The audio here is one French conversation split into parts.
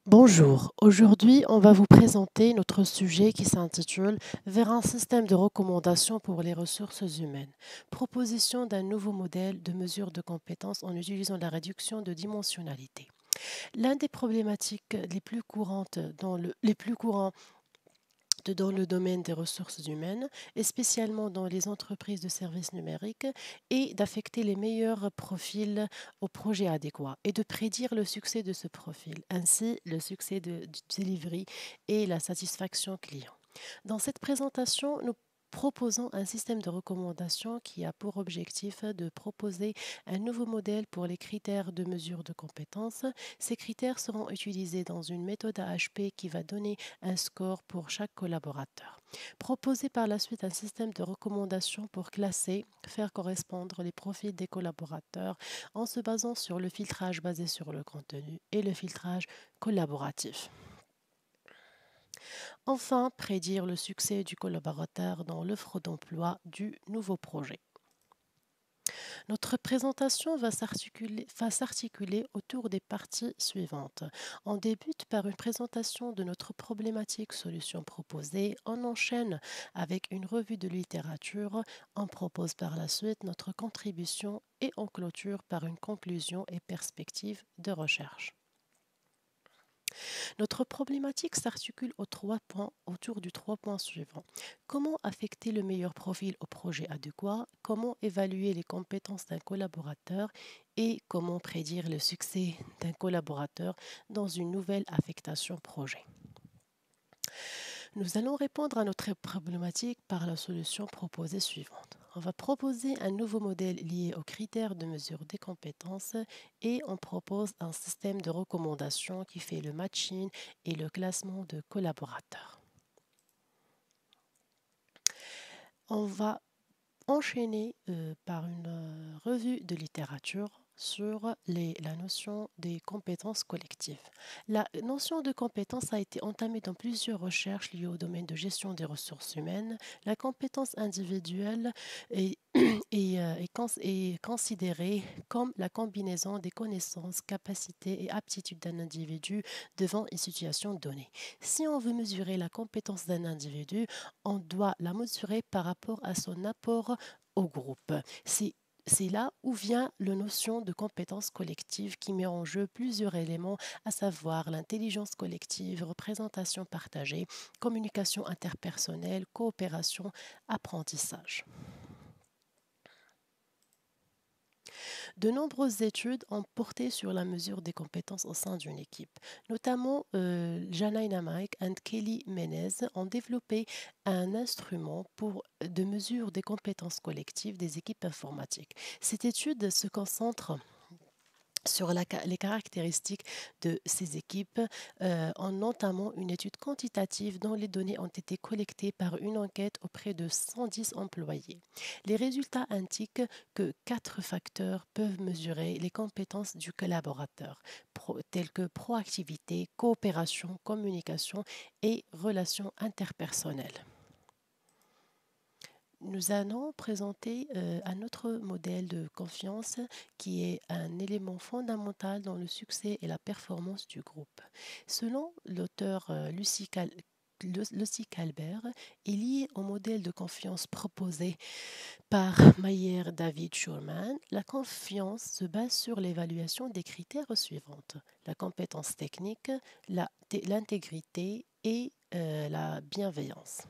Bonjour, aujourd'hui on va vous présenter notre sujet qui s'intitule Vers un système de recommandation pour les ressources humaines. Proposition d'un nouveau modèle de mesure de compétences en utilisant la réduction de dimensionnalité. L'un des problématiques les plus courantes les plus courants dans le domaine des ressources humaines, et spécialement dans les entreprises de services numériques, est d'affecter les meilleurs profils au projet adéquat et de prédire le succès de ce profil, ainsi le succès du delivery et la satisfaction client. Dans cette présentation, nous proposons un système de recommandation qui a pour objectif de proposer un nouveau modèle pour les critères de mesure de compétences. Ces critères seront utilisés dans une méthode AHP qui va donner un score pour chaque collaborateur. Proposer par la suite un système de recommandation pour classer, faire correspondre les profils des collaborateurs en se basant sur le filtrage basé sur le contenu et le filtrage collaboratif. Enfin, prédire le succès du collaborateur dans l'offre d'emploi du nouveau projet. Notre présentation va s'articuler autour des parties suivantes. On débute par une présentation de notre problématique solution proposée, on enchaîne avec une revue de littérature, on propose par la suite notre contribution et on clôture par une conclusion et perspective de recherche. Notre problématique s'articule autour du trois points suivants. Comment affecter le meilleur profil au projet adéquat, comment évaluer les compétences d'un collaborateur et comment prédire le succès d'un collaborateur dans une nouvelle affectation projet. Nous allons répondre à notre problématique par la solution proposée suivante. On va proposer un nouveau modèle lié aux critères de mesure des compétences et on propose un système de recommandation qui fait le matching et le classement de collaborateurs. On va enchaîner par une revue de littérature sur la notion des compétences collectives. La notion de compétence a été entamée dans plusieurs recherches liées au domaine de gestion des ressources humaines. La compétence individuelle est, est considérée comme la combinaison des connaissances, capacités et aptitudes d'un individu devant une situation donnée. Si on veut mesurer la compétence d'un individu, on doit la mesurer par rapport à son apport au groupe. C'est là où vient la notion de compétence collective qui met en jeu plusieurs éléments, à savoir l'intelligence collective, représentation partagée, communication interpersonnelle, coopération, apprentissage. De nombreuses études ont porté sur la mesure des compétences au sein d'une équipe. Notamment, Jana Namak et Kelly Menez ont développé un instrument de mesure des compétences collectives des équipes informatiques. Cette étude se concentre sur les caractéristiques de ces équipes en notamment une étude quantitative dont les données ont été collectées par une enquête auprès de 110 employés. Les résultats indiquent que quatre facteurs peuvent mesurer les compétences du collaborateur, tels que proactivité, coopération, communication et relations interpersonnelles. Nous allons présenter un autre modèle de confiance qui est un élément fondamental dans le succès et la performance du groupe. Selon l'auteur Lucy Calbert, est lié au modèle de confiance proposé par Mayer David Schulman. La confiance se base sur l'évaluation des critères suivantes: la compétence technique, l'intégrité et la bienveillance.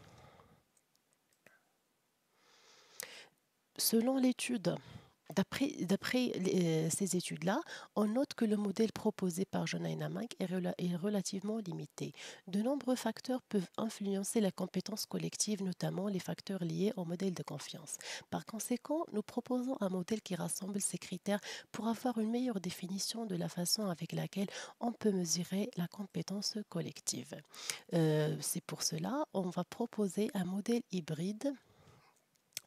Selon l'étude, d'après ces études-là, on note que le modèle proposé par John Hyneman est relativement limité. De nombreux facteurs peuvent influencer la compétence collective, notamment les facteurs liés au modèle de confiance. Par conséquent, nous proposons un modèle qui rassemble ces critères pour avoir une meilleure définition de la façon avec laquelle on peut mesurer la compétence collective. C'est pour cela qu'on va proposer un modèle hybride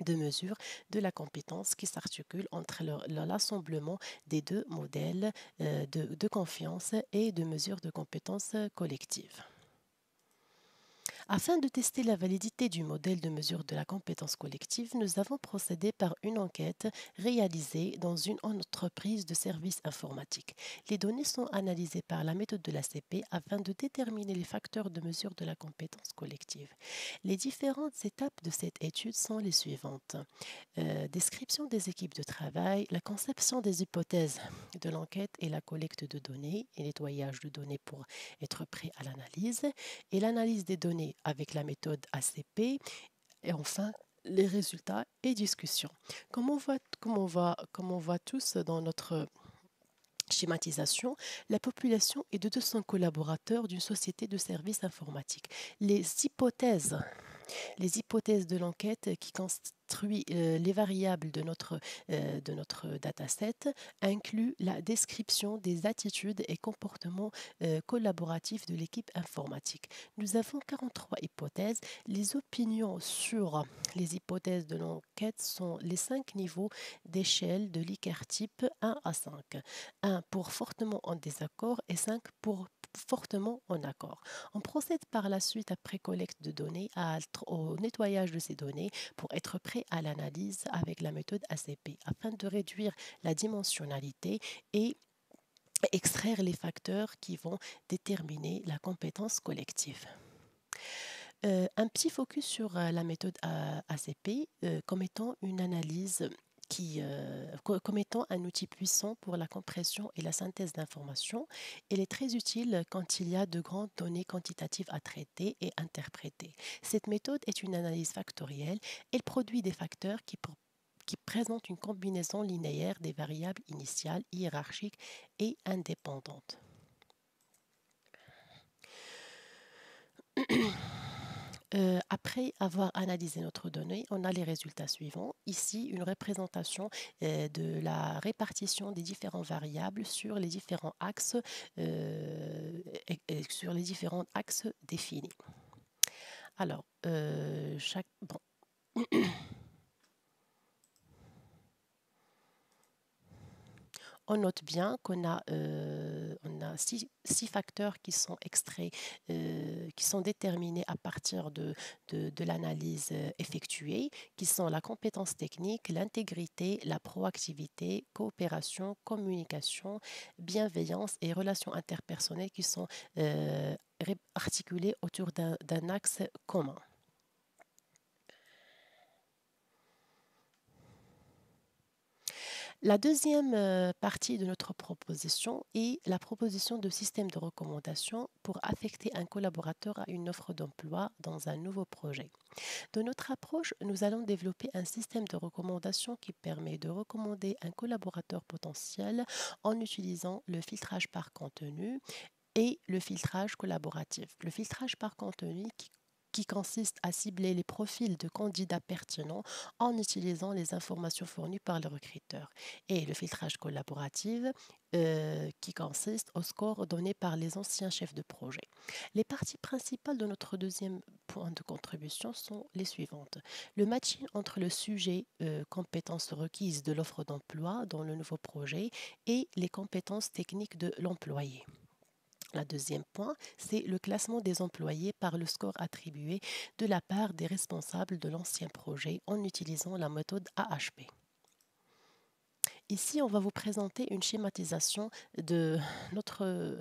de mesure de la compétence qui s'articule entre l'assemblement des deux modèles de confiance et de mesure de compétences collectives. Afin de tester la validité du modèle de mesure de la compétence collective, nous avons procédé par une enquête réalisée dans une entreprise de services informatiques. Les données sont analysées par la méthode de l'ACP afin de déterminer les facteurs de mesure de la compétence collective. Les différentes étapes de cette étude sont les suivantes. Description des équipes de travail, la conception des hypothèses de l'enquête et la collecte de données et nettoyage de données pour être prêt à l'analyse et l'analyse des données avec la méthode ACP et enfin les résultats et discussions. Comme on voit tous dans notre schématisation, la population est de 200 collaborateurs d'une société de services informatiques. Les hypothèses de l'enquête qui construit les variables de notre dataset incluent la description des attitudes et comportements collaboratifs de l'équipe informatique. Nous avons 43 hypothèses. Les opinions sur les hypothèses de l'enquête sont les 5 niveaux d'échelle de Likert type 1 à 5. 1 pour fortement en désaccord et 5 pour fortement en accord. On procède par la suite, après collecte de données, au nettoyage de ces données pour être prêt à l'analyse avec la méthode ACP afin de réduire la dimensionnalité et extraire les facteurs qui vont déterminer la compétence collective. Un petit focus sur la méthode ACP comme étant une analyse comme étant un outil puissant pour la compression et la synthèse d'informations. Elle est très utile quand il y a de grandes données quantitatives à traiter et interpréter. Cette méthode est une analyse factorielle. Elle produit des facteurs qui présentent une combinaison linéaire des variables initiales, hiérarchiques et indépendantes. Après avoir analysé notre donnée, on a les résultats suivants. Ici, une représentation de la répartition des différentes variables sur les différents axes, sur les différents axes définis. Alors, bon. On note bien qu'on a, six facteurs qui sont extraits, qui sont déterminés à partir de l'analyse effectuée, qui sont la compétence technique, l'intégrité, la proactivité, coopération, communication, bienveillance et relations interpersonnelles qui sont articulées autour d'un axe commun. La deuxième partie de notre proposition est la proposition de système de recommandation pour affecter un collaborateur à une offre d'emploi dans un nouveau projet. Dans notre approche, nous allons développer un système de recommandation qui permet de recommander un collaborateur potentiel en utilisant le filtrage par contenu et le filtrage collaboratif. Le filtrage par contenu qui consiste à cibler les profils de candidats pertinents en utilisant les informations fournies par le recruteur. Et le filtrage collaboratif qui consiste au score donné par les anciens chefs de projet. Les parties principales de notre deuxième point de contribution sont les suivantes. Le matching entre le sujet compétences requises de l'offre d'emploi dans le nouveau projet et les compétences techniques de l'employé. Le deuxième point, c'est le classement des employés par le score attribué de la part des responsables de l'ancien projet en utilisant la méthode AHP. Ici, on va vous présenter une schématisation de notre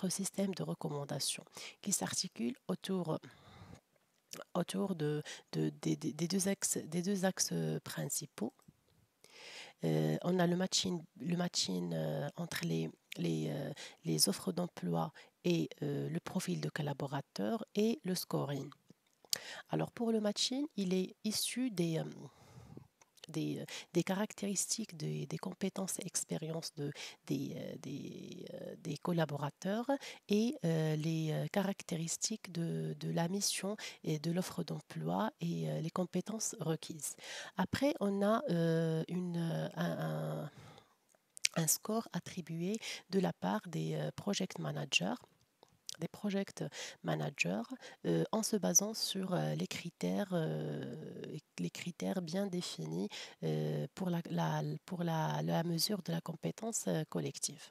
système de recommandation qui s'articule autour des deux axes principaux. On a le matching entre les offres d'emploi et le profil de collaborateur et le scoring. Alors pour le matching, il est issu des caractéristiques, des compétences et expériences des collaborateurs et les caractéristiques de la mission et de l'offre d'emploi et les compétences requises. Après, on a un score attribué de la part des project managers en se basant sur les critères bien définis pour la mesure de la compétence collective.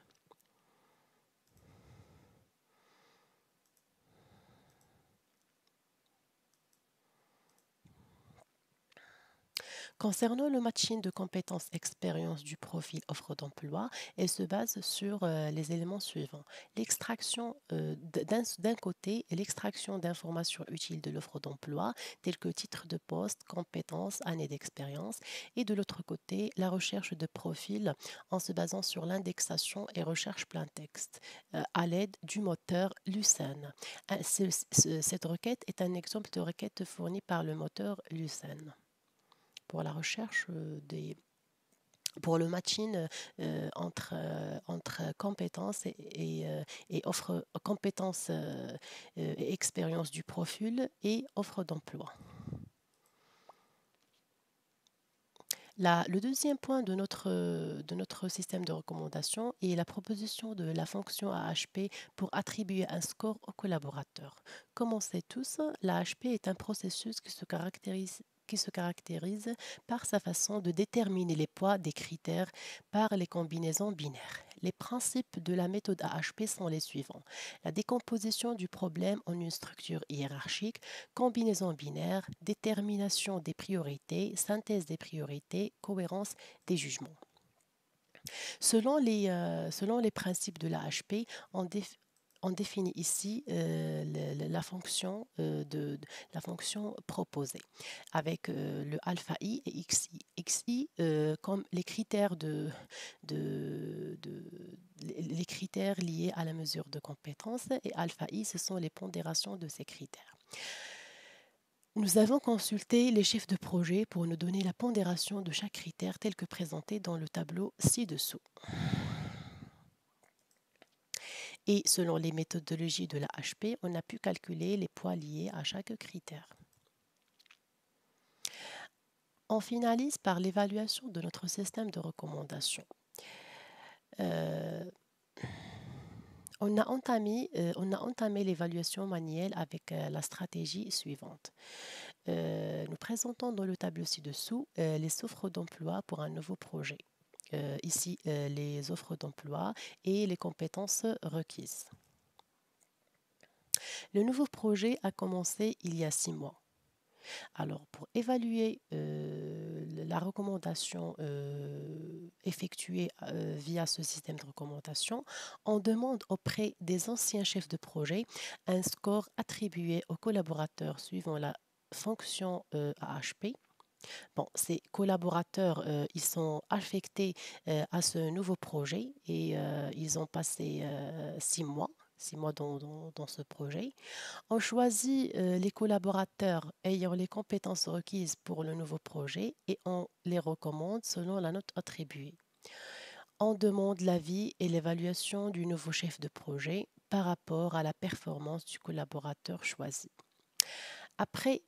Concernant le matching de compétences expérience du profil offre d'emploi, elle se base sur les éléments suivants. L'extraction d'un côté, l'extraction d'informations utiles de l'offre d'emploi, telles que titre de poste, compétences, années d'expérience, et de l'autre côté, la recherche de profils en se basant sur l'indexation et recherche plein texte à l'aide du moteur Lucene. Cette requête est un exemple de requête fournie par le moteur Lucene pour la recherche pour le matching entre compétences et offre compétences et expérience du profil et offre d'emploi. Le deuxième point de notre système de recommandation est la proposition de la fonction AHP pour attribuer un score aux collaborateurs. Comme on sait tous, l'AHP est un processus qui se caractérise par sa façon de déterminer les poids des critères par les combinaisons binaires. Les principes de la méthode AHP sont les suivants. La décomposition du problème en une structure hiérarchique, combinaison binaire, détermination des priorités, synthèse des priorités, cohérence des jugements. Selon les principes de l'AHP, on définit ici la fonction proposée avec le alpha i et xi. Xi comme les critères les critères liés à la mesure de compétence et alpha i, ce sont les pondérations de ces critères. Nous avons consulté les chefs de projet pour nous donner la pondération de chaque critère tel que présenté dans le tableau ci-dessous. Et selon les méthodologies de la HP, on a pu calculer les poids liés à chaque critère. On finalise par l'évaluation de notre système de recommandation. On a entamé l'évaluation manuelle avec la stratégie suivante. Nous présentons dans le tableau ci-dessous les offres d'emploi pour un nouveau projet. Ici, les offres d'emploi et les compétences requises. Le nouveau projet a commencé il y a 6 mois. Alors, pour évaluer la recommandation effectuée via ce système de recommandation, on demande auprès des anciens chefs de projet un score attribué aux collaborateurs suivant la fonction AHP. Bon, ces collaborateurs, ils sont affectés à ce nouveau projet et ils ont passé 6 mois. 6 mois dans ce projet. On choisit les collaborateurs ayant les compétences requises pour le nouveau projet et on les recommande selon la note attribuée. On demande l'avis et l'évaluation du nouveau chef de projet par rapport à la performance du collaborateur choisi. Après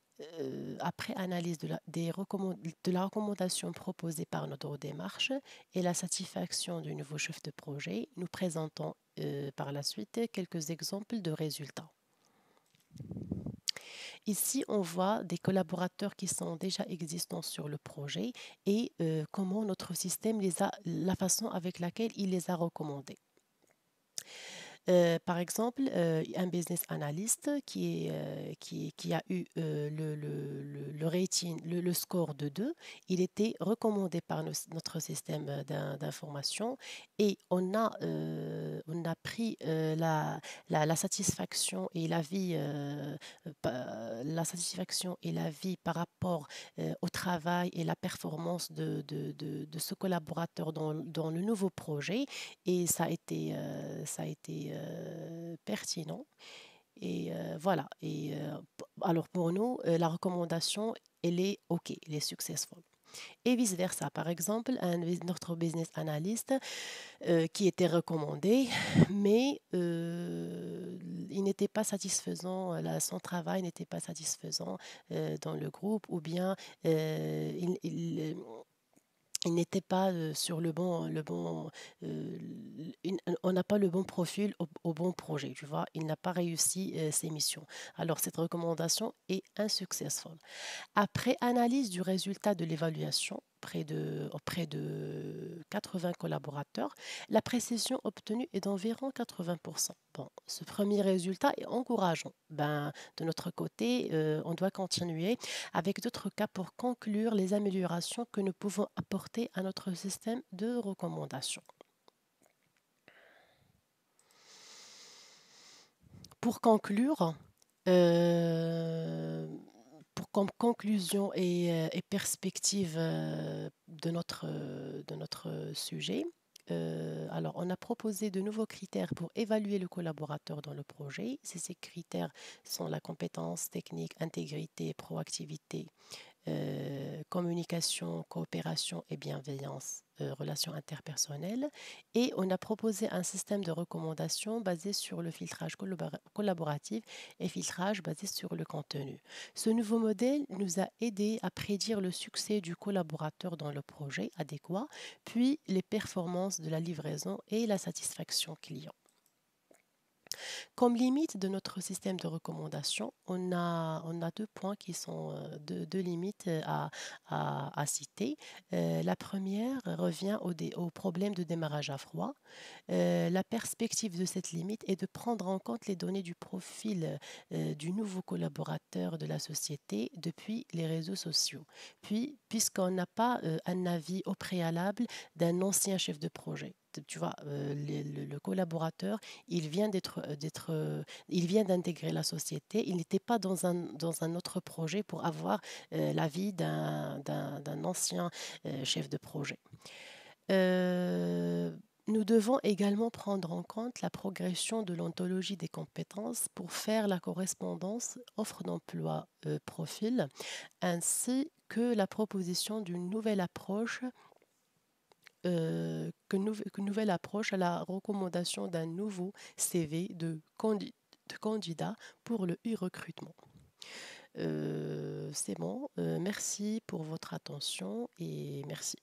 analyse de la recommandation proposée par notre démarche et la satisfaction du nouveau chef de projet, nous présentons par la suite quelques exemples de résultats. Ici, on voit des collaborateurs qui sont déjà existants sur le projet et comment notre système la façon avec laquelle il les a recommandés. Par exemple, un business analyst qui a eu le rating, le score de 2, il était recommandé par notre système d'information et on a pris la satisfaction et la satisfaction et l'avis par rapport au travail et la performance de ce collaborateur dans le nouveau projet et ça a été pertinent. Et voilà. Et alors pour nous, la recommandation, elle est OK, elle est successful. Et vice-versa. Par exemple, notre business analyst qui était recommandé, mais il n'était pas satisfaisant, son travail n'était pas satisfaisant dans le groupe ou bien il n'était pas sur on n'a pas le bon profil au bon projet, tu vois, il n'a pas réussi ses missions. Alors cette recommandation est insuccessful. Après analyse du résultat de l'évaluation, auprès de 80 collaborateurs, la précision obtenue est d'environ 80%. Bon, ce premier résultat est encourageant. Ben, de notre côté, on doit continuer avec d'autres cas pour conclure les améliorations que nous pouvons apporter à notre système de recommandation. Pour conclure, euh, comme conclusion et perspective de notre sujet, alors on a proposé de nouveaux critères pour évaluer le collaborateur dans le projet. Ces critères sont la compétence technique, intégrité, proactivité, communication, coopération et bienveillance, relations interpersonnelles. Et on a proposé un système de recommandation basé sur le filtrage collaboratif et filtrage basé sur le contenu. Ce nouveau modèle nous a aidé à prédire le succès du collaborateur dans le projet adéquat, puis les performances de la livraison et la satisfaction client. Comme limite de notre système de recommandation, on a deux points qui sont deux limites à citer. La première revient au problème de démarrage à froid. La perspective de cette limite est de prendre en compte les données du profil du nouveau collaborateur de la société depuis les réseaux sociaux. Puis, puisqu'on n'a pas un avis au préalable d'un ancien chef de projet. Tu vois, le collaborateur, il vient d'intégrer la société. Il n'était pas dans un autre projet pour avoir l'avis d'un ancien chef de projet. Euh, Nous devons également prendre en compte la progression de l'ontologie des compétences pour faire la correspondance offre d'emploi profil, ainsi que la proposition d'une nouvelle approche nouvelle approche à la recommandation d'un nouveau CV de candidat pour le e-recrutement. C'est bon. Merci pour votre attention et merci.